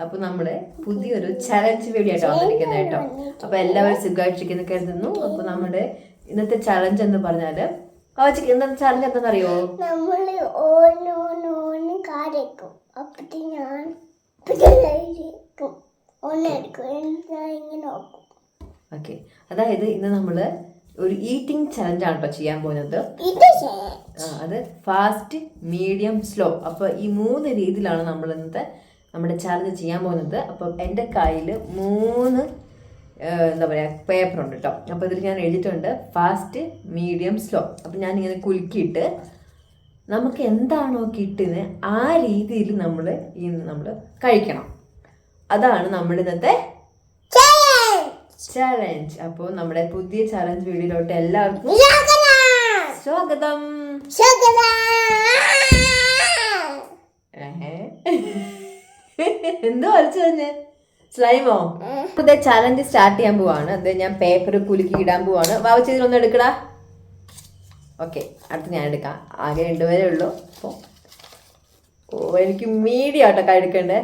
അപ്പൊ നമ്മുടെ പുതിയൊരു ചലഞ്ച് വീഡിയോ ആയിട്ട് വന്നിരിക്കുന്നത് കേട്ടോ. അപ്പൊ എല്ലാവരും സുഖമായിട്ടിരിക്കുന്നു കരുതുന്നു. അപ്പൊ നമ്മുടെ ഇന്നത്തെ ചലഞ്ച് എന്ന് പറഞ്ഞാല് ഇന്നത്തെ ചലഞ്ച് എന്താണെന്നറിയോ? നമ്മള് ഓക്കെ, അതായത് ഇന്ന് നമ്മള് ഒരു ഈറ്റിംഗ് ചലഞ്ച് ആണ് കേട്ടോ ചെയ്യാൻ പോകുന്നത്. അത് ഫാസ്റ്റ്, മീഡിയം, സ്ലോ. അപ്പൊ ഈ 3 രീതിയിലാണ് നമ്മൾ ഇന്നത്തെ നമ്മുടെ ചലഞ്ച് ചെയ്യാൻ പോകുന്നത്. അപ്പം എൻ്റെ കയ്യിൽ 3 എന്താ പറയുക പേപ്പറുണ്ട് കേട്ടോ. അപ്പോൾ ഇതിൽ ഞാൻ എഴുതിയിട്ടുണ്ട് ഫാസ്റ്റ്, മീഡിയം, സ്ലോ. അപ്പം ഞാനിങ്ങനെ കുലുക്കിയിട്ട് നമുക്ക് എന്താണോ കിട്ടുന്നത് ആ രീതിയിൽ നമ്മൾ കഴിക്കണം. അതാണ് നമ്മുടെ ഇന്നത്തെ ചലഞ്ച്. അപ്പോൾ നമ്മുടെ പുതിയ ചലഞ്ച് വീഡിയോയിലോട്ട് എല്ലാവർക്കും സ്വാഗതം. എന്തോ വരച്ചു തന്നെ സ്ലൈമോ? പുതിയ ചലഞ്ച് സ്റ്റാർട്ട് ചെയ്യാൻ പോവാണ്. അത് ഞാൻ പേപ്പർ കുലുക്കി ഇടാൻ പോവാണ്. വാവച്ചതിലൊന്നും എടുക്കടാ. ഓക്കെ, അടുത്ത് ഞാൻ എടുക്കാം. ആകെ 2 പേരേ ഉള്ളൂ. അപ്പോൾ എനിക്ക് മീഡിയം ആട്ടോ കഴിക്കണ്ടേ.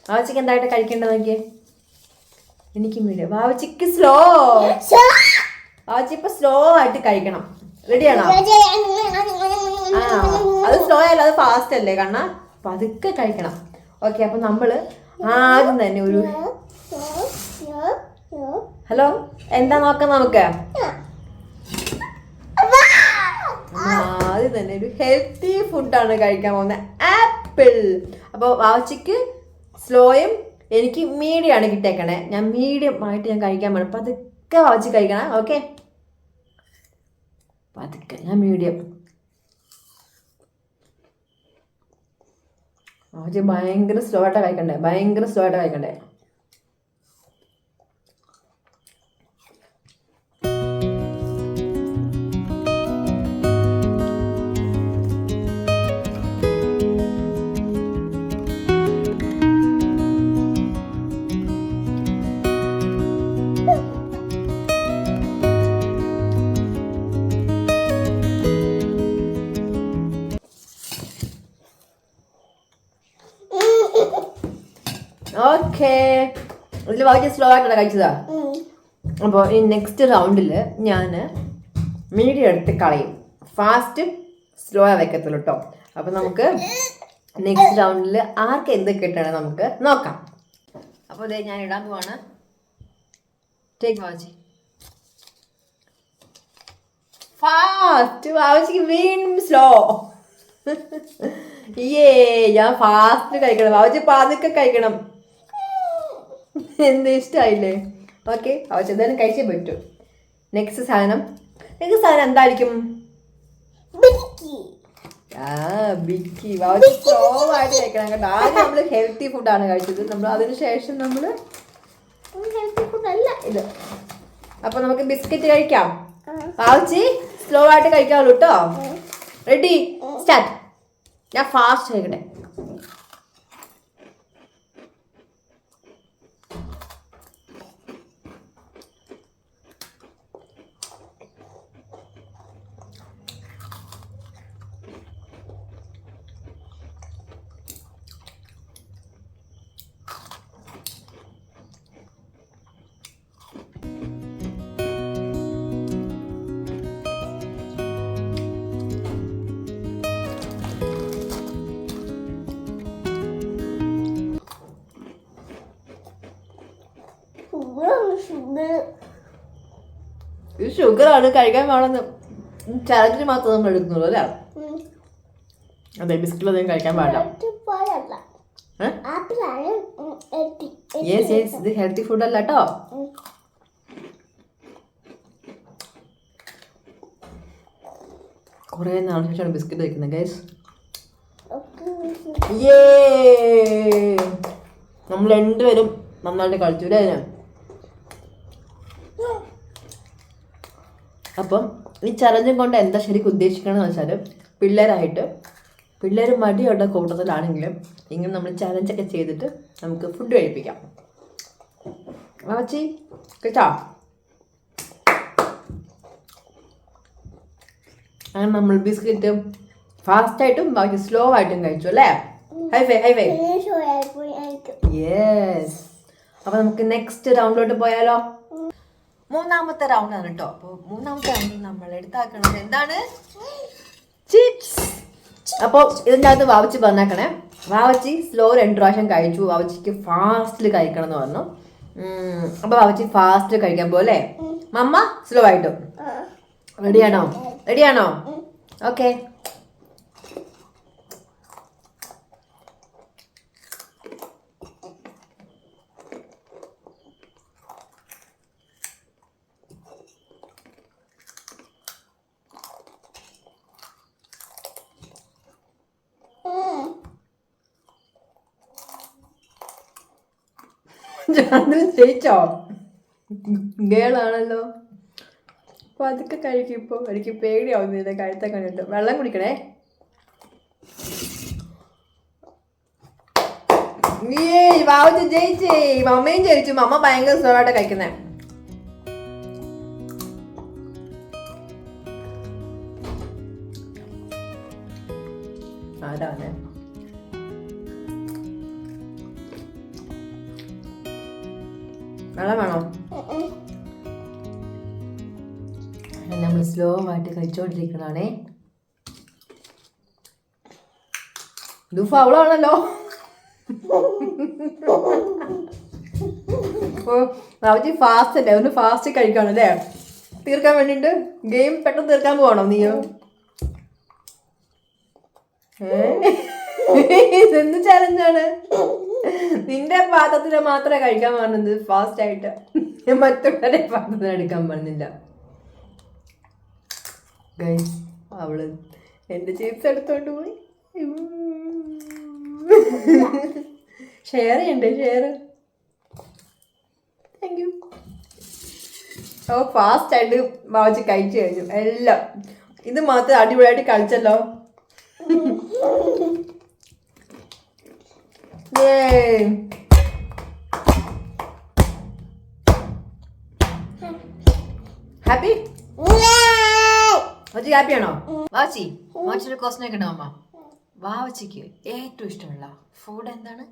വാവച്ചിക്ക് എന്തായിട്ട് കഴിക്കേണ്ടത് നോക്കിയേ. എനിക്ക് മീഡിയം. വാവച്ചിക്ക് സ്ലോ. വാവച്ചി ഇപ്പൊ സ്ലോ ആയിട്ട് കഴിക്കണം. റെഡിയാണോ? അത് സ്ലോ അല്ല, അത് ഫാസ്റ്റ് അല്ലേ കണ്ണ. പതുക്കെ കഴിക്കണം. ഓക്കെ, അപ്പൊ നമ്മള് ആദ്യം തന്നെ ഒരു ഹലോ എന്താ നോക്കാം നമുക്ക്. ആദ്യം തന്നെ ഒരു ഹെൽത്തി ഫുഡാണ് കഴിക്കാൻ പോകുന്നത്, ആപ്പിൾ. അപ്പോൾ വാവച്ചിക്ക് സ്ലോയും എനിക്ക് മീഡിയം ആണ് കിട്ടേക്കണേ. ഞാൻ മീഡിയം ആയിട്ട് ഞാൻ കഴിക്കാൻ പോകണം. പതുക്കെ വാവച്ചി കഴിക്കണം. ഓക്കെ, പതുക്കെ. ഞാൻ മീഡിയം. വാവച്ചി ഭയങ്കര സ്ലോ ആയിട്ടാണ് കഴിക്കണ്ടേ. ഭയങ്കര സ്ലോ ആയിട്ടാണ് കഴിക്കണ്ടേ. ഓക്കെ, ഇതിൽ വായിച്ച സ്ലോ ആയിട്ടാണ് കഴിച്ചതാ. അപ്പോൾ ഈ നെക്സ്റ്റ് റൗണ്ടിൽ ഞാൻ മീഡിയം എടുത്ത് കളയും. ഫാസ്റ്റ് സ്ലോ വെക്കത്തുള്ളൂ കേട്ടോ. അപ്പം നമുക്ക് നെക്സ്റ്റ് റൗണ്ടിൽ ആർക്ക് എന്തൊക്കെ ഇട്ടാണ് നമുക്ക് നോക്കാം. അപ്പോൾ ഇതേ ഞാൻ ഇടാൻ പോവാണ്. ടേക്ക് വാവച്ചി. ഫാസ്റ്റ്. വാവച്ചിക്ക് വീണ്ടും സ്ലോ. ഞാൻ ഫാസ്റ്റ് കഴിക്കണം. വാവച്ചി പതുക്കെ കഴിക്കണം. എന്ത് ഇഷ്ടമായില്ലേ? ഓക്കെ, വാവച്ചി എന്തായാലും കഴിച്ചേ പറ്റൂ. നെക്സ്റ്റ് സാധനം എന്തായിരിക്കും? ബിക്കി. വാവച്ചി സ്ലോ ആയിട്ട് കഴിക്കണം കേട്ടോ. ആദ്യം നമ്മൾ ഹെൽത്തി ഫുഡാണ് കഴിച്ചത്. നമ്മൾ അതിനുശേഷം നമ്മൾ ഹെൽത്തി ഫുഡല്ല ഇത്. അപ്പൊ നമുക്ക് ബിസ്ക്കറ്റ് കഴിക്കാം. വാവച്ചി സ്ലോ ആയിട്ട് കഴിക്കാവുള്ളൂ കേട്ടോ. Ready, start. ഞാൻ ഫാസ്റ്റ് കഴിക്കട്ടെ. ഇത് ഷുഗറാണ്, കഴിക്കാൻ പാടുന്ന ചലഞ്ചിന് മാത്രം നമ്മൾ എടുക്കുന്നുള്ളൂ അല്ലേ? അതെ, ബിസ്ക്കറ്റ് അധികം കഴിക്കാൻ പാടില്ല. യെസ് യെസ്, ഇത് ഹെൽത്തി ഫുഡ് അല്ല കേട്ടോ. കുറേ നാളെ ശേഷമാണ് ബിസ്ക്കറ്റ് കഴിക്കുന്നത് ഗൈസ്. നമ്മൾ 2 പേരും നന്നായിട്ട് കളിച്ചു അല്ലേ? അപ്പം ഈ ചലഞ്ചും കൊണ്ട് എന്താ ശരിക്കും ഉദ്ദേശിക്കണമെന്ന് വെച്ചാൽ, പിള്ളേർ മടിയുള്ള കൂട്ടത്തിലാണെങ്കിലും ഇങ്ങനെ നമ്മൾ ചലഞ്ചൊക്കെ ചെയ്തിട്ട് നമുക്ക് ഫുഡ് കഴിപ്പിക്കാം. വാവച്ചി കേട്ടോ? അങ്ങനെ നമ്മൾ ബിസ്ക്കറ്റ് ഫാസ്റ്റ് ആയിട്ടും ബാക്കി സ്ലോ ആയിട്ടും കഴിച്ചു അല്ലേ? High phi. യെസ്. അപ്പൊ നമുക്ക് നെക്സ്റ്റ് റൗണ്ടിലോട്ട് പോയാലോ? മൂന്നാമത്തെ റൗണ്ട് ആണ് കേട്ടോ. അപ്പോൾ മൂന്നാമത്തെ റൗണ്ടിൽ നമ്മൾ എടുത്താക്കുന്നത് എന്താണ്? ചിപ്സ്. അപ്പോൾ ഇതിൻ്റെ അകത്ത് വാവച്ചി പറഞ്ഞേക്കണേ, വാവച്ചി സ്ലോ 2 പ്രാവശ്യം കഴിച്ചു. വാവച്ചിക്ക് ഫാസ്റ്റിൽ കഴിക്കണം എന്ന് പറഞ്ഞു. അപ്പൊ വാവച്ചി ഫാസ്റ്റ് കഴിക്കാൻ പോലെ, മമ്മ സ്ലോ ആയിട്ടും. റെഡിയാണോ? റെഡിയാണോ? ഓക്കെ. ജയിച്ചോ? ഗേളാണല്ലോ. അപ്പൊ അതൊക്കെ കഴിക്കും. ഇപ്പൊ എനിക്ക് പേടിയാവുന്നില്ല കഴുത്ത കണ്ടിട്ട്. വെള്ളം കുടിക്കണേ. വാവച്ച് ജയിച്ചേ. മമ്മയും ജയിച്ചു. മമ്മ ഭയങ്കര സുഖമായിട്ട് കഴിക്കുന്നേ. ആരാണ്? വെള്ളം വേണോ? നമ്മൾ സ്ലോ ആയിട്ട് കഴിച്ചോണ്ടിരിക്കണേ. ഇത് ഫൗളാണല്ലോ. അവജി ഫാസ്റ്റ് അല്ലേ, ഒന്ന് ഫാസ്റ്റ് കഴിക്കണം അല്ലേ, തീർക്കാൻ വേണ്ടിട്ട്. ഗെയിം പെട്ടെന്ന് തീർക്കാൻ പോകണം നീയോ? ഇതെന്ത് ചാലഞ്ചാണ്? നിന്റെ പാത്രത്തിന് മാത്രമേ കഴിക്കാൻ പറഞ്ഞത് ഫാസ്റ്റ് ആയിട്ട്, മറ്റുള്ളവരെ പാത്രത്തിന് എടുക്കാൻ പറഞ്ഞില്ല. അവള് എന്റെ ചിപ്സ് എടുത്തോണ്ട് പോയി. ഷെയർ ചെയ്യണ്ടേ? ഷെയർ. Thank you. അപ്പോൾ ഫാസ്റ്റ് ആയിട്ട് വാവച്ച് കഴിച്ചു കഴിഞ്ഞു എല്ലാം. ഇത് മാത്രം അടിപൊളിയായിട്ട് കളിച്ചല്ലോ. ഹാപ്പി? വാവച്ചി ഹാപ്പിയാണോ? വാവച്ചി വാവച്ചിയുടെ ക്വസ്റ്റ്യൻ ഒക്കെ ഉണ്ടോ അമ്മ? വാവച്ചിക്ക് ഏറ്റവും ഇഷ്ടമുള്ള ഫുഡ് എന്താണ്?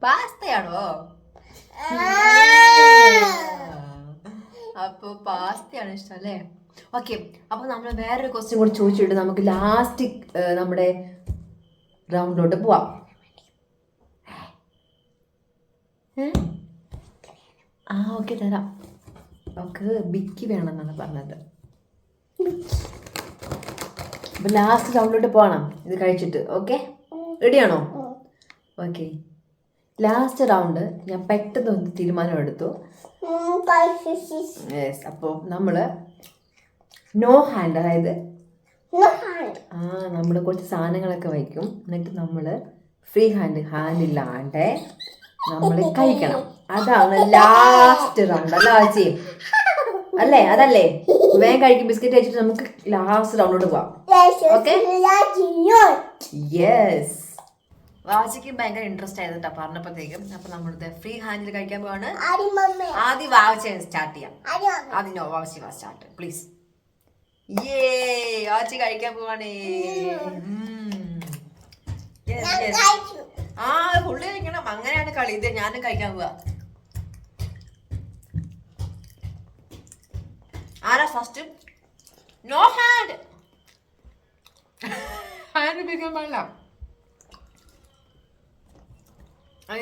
പാസ്തയാണോ? അപ്പൊ പാസ്തയാണ് ഇഷ്ടം അല്ലേ? ഓക്കെ. അപ്പൊ നമ്മൾ വേറൊരു ക്വസ്റ്റ്യൻ കൂടി ചോദിച്ചിട്ട് നമുക്ക് ലാസ്റ്റ് നമ്മുടെ റൗണ്ടിലോട്ട് പോവാം. ഓക്കെ തരാം. നമുക്ക് ബിക്കി വേണമെന്നാണ് പറഞ്ഞത്. അപ്പൊ ലാസ്റ്റ് റൗണ്ടിലോട്ട് പോകണം ഇത് കഴിച്ചിട്ട്. ഓക്കെ, റെഡിയാണോ? ഓക്കെ. ലാസ്റ്റ് റൗണ്ട് ഞാൻ പെട്ടെന്ന് ഒന്ന് തീരുമാനം എടുത്തു. യെസ്. അപ്പോൾ നമ്മൾ നോ ഹാൻഡ്, അതായത് നമ്മൾ കുറച്ച് സാധനങ്ങളൊക്കെ വയ്ക്കും, എന്നിട്ട് നമ്മൾ ഫ്രീ ഹാൻഡ് ഇല്ലാണ്ട് നമ്മൾ കഴിക്കണം. അതാണ് ലാസ്റ്റ് റൗണ്ട്. അല്ല വാച്ചി? അല്ലേ? അതല്ലേ? വേഗം കഴിക്കും. ബിസ്ക്കറ്റ് കഴിച്ചിട്ട് നമുക്ക് ലാസ്റ്റ് റൗണ്ടിലോട്ട് പോവാം. ഓക്കെ? യെസ്. വാവച്ചിക്ക് ഭയങ്കര ഇൻട്രസ്റ്റ് ആയിരുന്നു പറഞ്ഞപ്പോഴത്തേക്കും. അപ്പൊ നമ്മളിത് ഫ്രീ ഹാൻഡിൽ കഴിക്കാൻ പോവാണ്. ആദ്യം വാവച്ച സ്റ്റാർട്ട് ചെയ്യാം. ആദ്യം വാവച്ചി സ്റ്റാർട്ട് പ്ലീസ്. വാവച്ചി കഴിക്കാൻ പോവാണേ. ഫുള്ള് കഴിക്കണം, അങ്ങനെയാണ് കളി. ഇത് ഞാനും കഴിക്കാൻ പോവാ. ആരാ ഫസ്റ്റ്? No hand. ഹാൻഡ് ഉപയോഗിക്കാൻ പാടില്ല.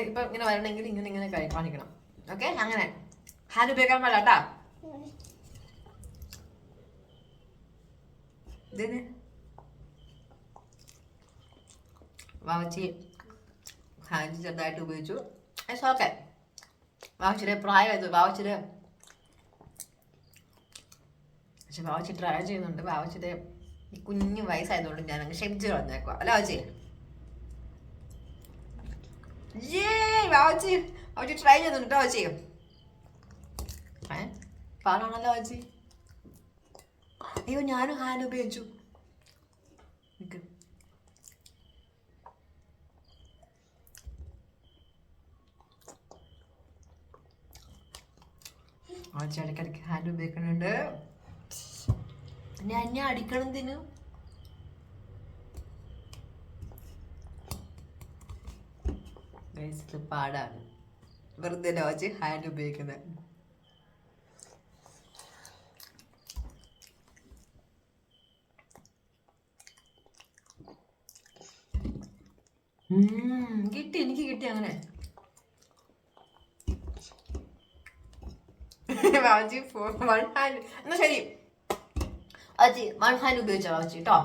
ഇപ്പൊ ഇങ്ങനെ വരണമെങ്കിൽ ഇങ്ങനെ കാണിക്കണം. ഓക്കെ, അങ്ങനെ ഹാൻഡ് ഉപയോഗിക്കാൻ പാടില്ല കേട്ടാ. ഇതിന് വാവച്ചി ഹാൻഡ് ചെറുതായിട്ട് ഉപയോഗിച്ചു. ഓക്കെ. വാവച്ചിയുടെ പ്രായമായത് വാവച്ചിയുടെ, പക്ഷെ വാവച്ചി ട്രൈ ചെയ്യുന്നുണ്ട്. വാവച്ചിയുടെ കുഞ്ഞു വയസ്സായതുകൊണ്ട് ഞാൻ അങ്ങ് ക്ഷമിച്ച് കളഞ്ഞേക്കുക. അല്ല വാവച്ചി? വാവച്ചി ട്രൈ ചെയ്യുന്നുണ്ട് കേട്ടോ വാവച്ചി. പാലാണല്ലോ വാവച്ചി. അയ്യോ, ഞാനും ഹാൻഡ് ഉപയോഗിച്ചു. വാവച്ചി ഇടയ്ക്കിടയ്ക്ക് ഹാൻഡ് ഉപയോഗിക്കുന്നുണ്ട്. ഞാൻ അടിക്കണം. തിന്നു ഇത് പാടാണ്, വെറുതെ ലോജ് ഹാൻഡ് ഉപയോഗിക്കുന്നത്. കിട്ടി, എനിക്ക് കിട്ടി അങ്ങനെ. വാജി വൺ ഹാൻഡ് എന്നാ ശരി. വാജി വൺ ഹാൻഡ് ഉപയോഗിച്ചോ വാജി കേട്ടോ.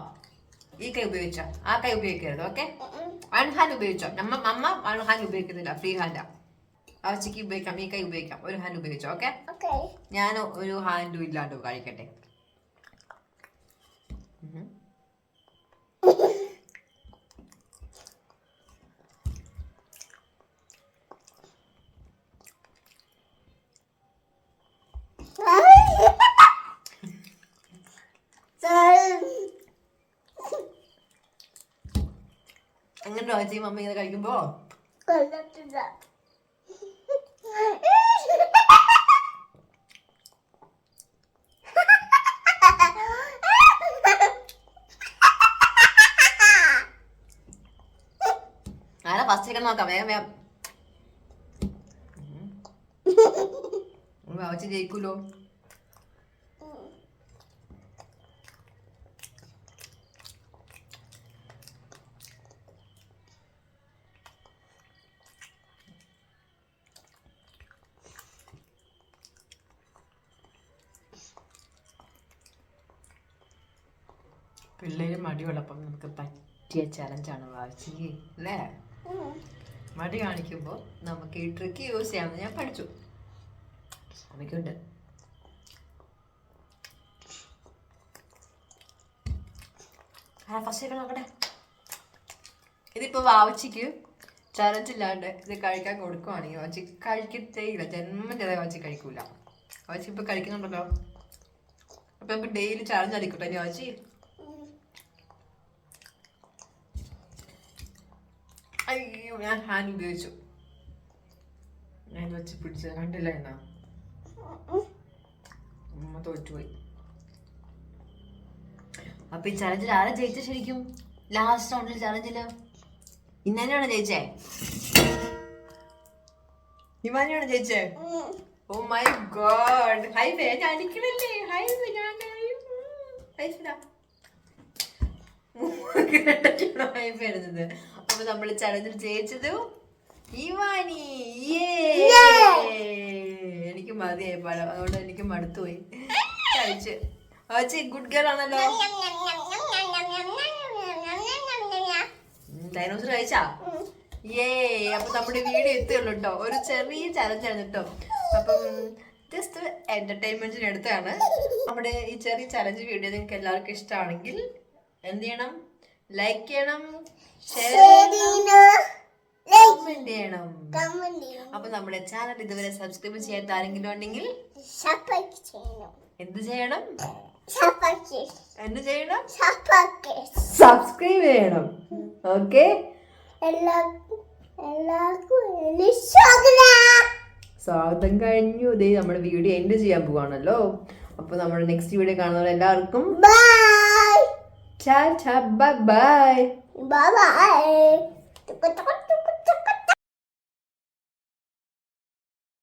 ഈ കൈ ഉപയോഗിച്ചോ, ആ കൈ ഉപയോഗിക്കരുത്. ഓക്കെ, വൺ ഹാൻഡ് ഉപയോഗിച്ചോ. അമ്മ വൺ ഹാൻഡ് ഉപയോഗിക്കുന്നില്ല, ഫ്രീ ഹാൻഡാ. വാജിക്ക് ഉപയോഗിക്കാം, ഈ കൈ ഉപയോഗിക്കാം. ഒരു ഹാൻഡ് ഉപയോഗിച്ചോ. ഓക്കെ, ഞാൻ ഒരു ഹാൻഡും ഇല്ലാണ്ട് കഴിക്കട്ടെ. എങ്ങനെ രാജി മമ്മ ഇങ്ങനെ കഴിക്കുമ്പോ ആരാ ഫസ്റ്റ് ചിക്കൻ നോക്കാം. വേഗം വേഗം വാവച്ചി ജയിക്കൂലോ. പിള്ളേര് മടിയുള്ളപ്പം നമുക്ക് പറ്റിയ ചലഞ്ചാണ് വാവച്ചി അല്ലേ. മടി കാണിക്കുമ്പോൾ നമുക്ക് ഈ ട്രിക്ക് യൂസ് ചെയ്യാമെന്ന് ഞാൻ പഠിച്ചു. അമ്മയ്ക്കുണ്ട്. ഫസ്റ്റ് നോക്കട്ടെ. ഇതിപ്പോ വാവച്ചിക്ക് ചലഞ്ച് ഇല്ലാണ്ട് ഇത് കഴിക്കാൻ കൊടുക്കുവാണെങ്കിൽ വാവച്ചി കഴിക്കത്തേയില്ല. ജന്മം ചെയ്ത വാവച്ചി കഴിക്കൂല. വാവച്ചി ഇപ്പൊ കഴിക്കുന്നുണ്ടല്ലോ. അപ്പൊ നമുക്ക് ഡെയിലി ചലഞ്ച് അടിക്കട്ടെ ഇനി വാവച്ചി. അയ്യോ, ഞാൻ ഹാൻഡ് ഉപയോഗിച്ചു. ഞാൻ വെച്ച് പിടിച്ചത് കണ്ടില്ല. എന്നാ അമ്മ തോറ്റുപോയി. അപ്പൊ ഈ ചലഞ്ചിൽ ആരാ ജയിച്ച ശരിക്കും? ലാസ്റ്റ് റൗണ്ടിൽ ചലഞ്ചില് ഇന്നാണ് ജയിച്ചേ. ഹിമാനിയാണ് ജയിച്ചേ. Oh my god. ഹൈവേ ഞാൻ അടിക്കണല്ലേ. ഹൈവേ ഞാൻ വരുന്നത്. അപ്പൊ നമ്മൾ ചലഞ്ചിൽ ജയിച്ചത് ഹിമാനി. എനിക്ക് മതിയായി പഴം, അതുകൊണ്ട് എനിക്ക് മടുത്തുപോയി. കഴിച്ച് വാവച്ചി ഗുഡ് ഗേൾ ആണല്ലോ. ഡൈനോസർ കഴിച്ചാ അപ്പൊ നമ്മുടെ വീഡിയോ എത്തുള്ളൂ കേട്ടോ. ഒരു ചെറിയ ചലഞ്ചാണ് കേട്ടോ. അപ്പം ജസ്റ്റ് എന്റർടൈൻമെന്റിന് എടുത്താണ് നമ്മുടെ ഈ ചെറിയ ചലഞ്ച് വീഡിയോ. നിങ്ങൾക്ക് എല്ലാവർക്കും ഇഷ്ടമാണെങ്കിൽ എന്ത് ചെയ്യണം? ലൈക്ക് ചെയ്യണം, ഷെയർ ചെയ്യണം, കമന്റ് ചെയ്യണം. അപ്പൊ നമ്മുടെ ചാനൽ ഇതുവരെ സബ്സ്ക്രൈബ് ചെയ്യാത്ത ആരെങ്കിലും ഉണ്ടെങ്കിൽ എന്ത് ചെയ്യണം? എന്ത് ചെയ്യണം? സബ്സ്ക്രൈബ് ചെയ്യണം. ഓക്കെ, സ്വാഗതം കഴിഞ്ഞു. ഇതേ നമ്മുടെ വീഡിയോ എൻഡ് ചെയ്യാൻ പോവാണല്ലോ. അപ്പൊ നമ്മുടെ നെക്സ്റ്റ് വീഡിയോ കാണുന്നവർ എല്ലാവർക്കും ബൈ. Bye bye.